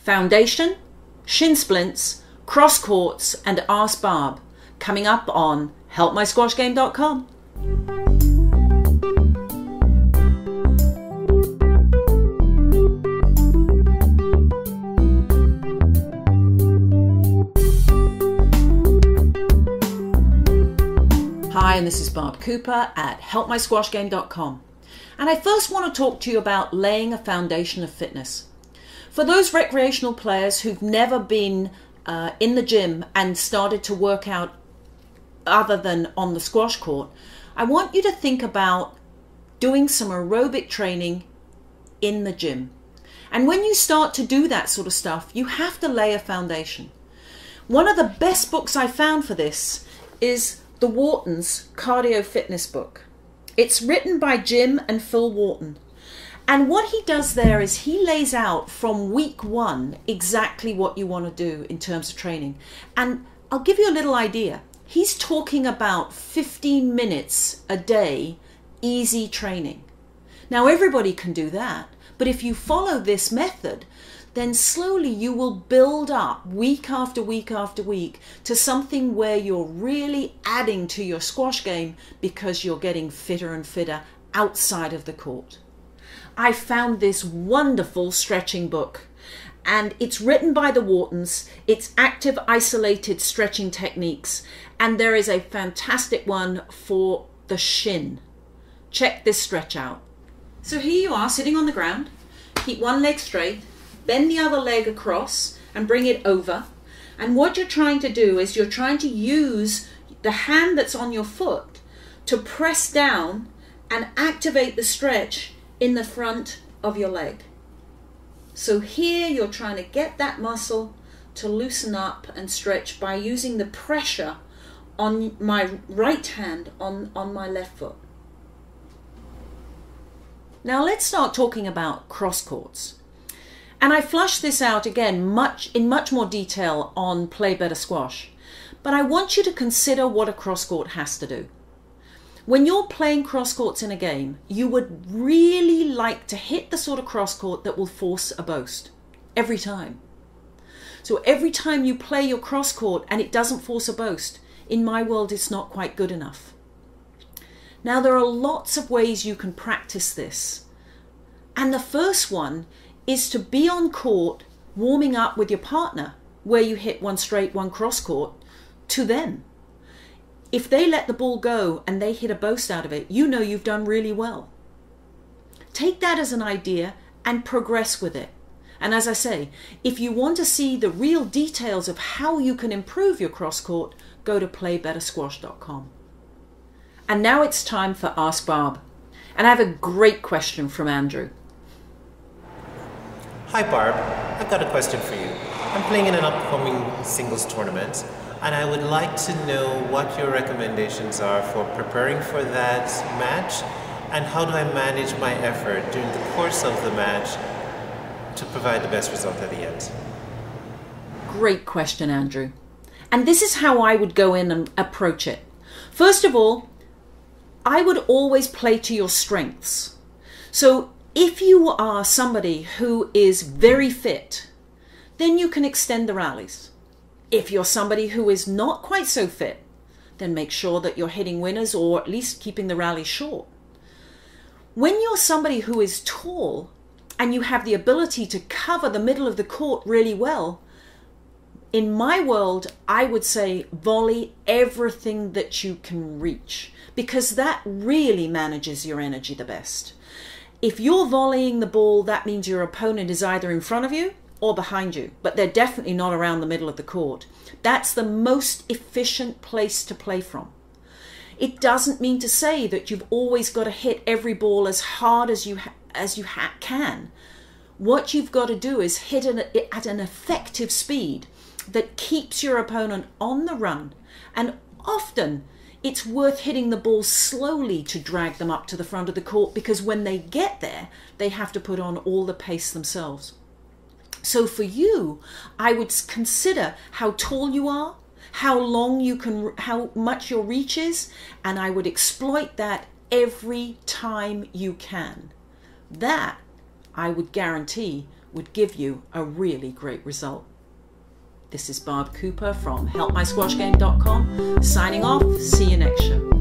Foundation, shin splints, crosscourts, and Ask Barb, coming up on helpmysquashgame.com. Hi, and this is Barb Cooper at helpmysquashgame.com. And I first want to talk to you about laying a foundation of fitness. For those recreational players who've never been in the gym and started to work out other than on the squash court, I want you to think about doing some aerobic training in the gym. And when you start to do that sort of stuff, you have to lay a foundation. One of the best books I found for this is the Wharton's cardio fitness book. It's written by Jim and Phil Wharton. And what he does there is he lays out from week one exactly what you want to do in terms of training. And I'll give you a little idea. He's talking about 15 minutes a day, easy training. Now everybody can do that, but if you follow this method, then slowly you will build up week after week after week to something where you're really adding to your squash game because you're getting fitter and fitter outside of the court. I found this wonderful stretching book, and it's written by the Whartons. It's active isolated stretching techniques, and there is a fantastic one for the shin. Check this stretch out. So here you are sitting on the ground. Keep one leg straight, bend the other leg across and bring it over. And what you're trying to do is you're trying to use the hand that's on your foot to press down and activate the stretch in the front of your leg. So here you're trying to get that muscle to loosen up and stretch by using the pressure on my right hand on my left foot. Now let's start talking about crosscourts. And I flush this out again in much more detail on Play Better Squash. But I want you to consider what a crosscourt has to do. When you're playing crosscourts in a game, you would really like to hit the sort of crosscourt that will force a boast every time. So every time you play your crosscourt and it doesn't force a boast, in my world it's not quite good enough. Now there are lots of ways you can practice this. And the first one is to be on court warming up with your partner where you hit one straight, one crosscourt to them. If they let the ball go and they hit a boast out of it, you know you've done really well. Take that as an idea and progress with it. And as I say, if you want to see the real details of how you can improve your crosscourt, go to playbettersquash.com. And now it's time for Ask Barb. And I have a great question from Andrew. Hi Barb, I've got a question for you. I'm playing in an upcoming singles tournament, and I would like to know what your recommendations are for preparing for that match, and how do I manage my effort during the course of the match to provide the best result at the end? Great question, Andrew. And this is how I would go in and approach it. First of all, I would always play to your strengths. So if you are somebody who is very fit, then you can extend the rallies. If you're somebody who is not quite so fit, then make sure that you're hitting winners or at least keeping the rally short. When you're somebody who is tall and you have the ability to cover the middle of the court really well, in my world, I would say volley everything that you can reach, because that really manages your energy the best. If you're volleying the ball, that means your opponent is either in front of you or behind you, but they're definitely not around the middle of the court. That's the most efficient place to play from. It doesn't mean to say that you've always got to hit every ball as hard as you can. What you've got to do is hit it at an effective speed that keeps your opponent on the run, and often it's worth hitting the ball slowly to drag them up to the front of the court, because when they get there, they have to put on all the pace themselves. So for you, I would consider how tall you are, how much your reach is, and I would exploit that every time you can. That, I would guarantee, would give you a really great result. This is Barb Cooper from helpmysquashgame.com, signing off. See you next show.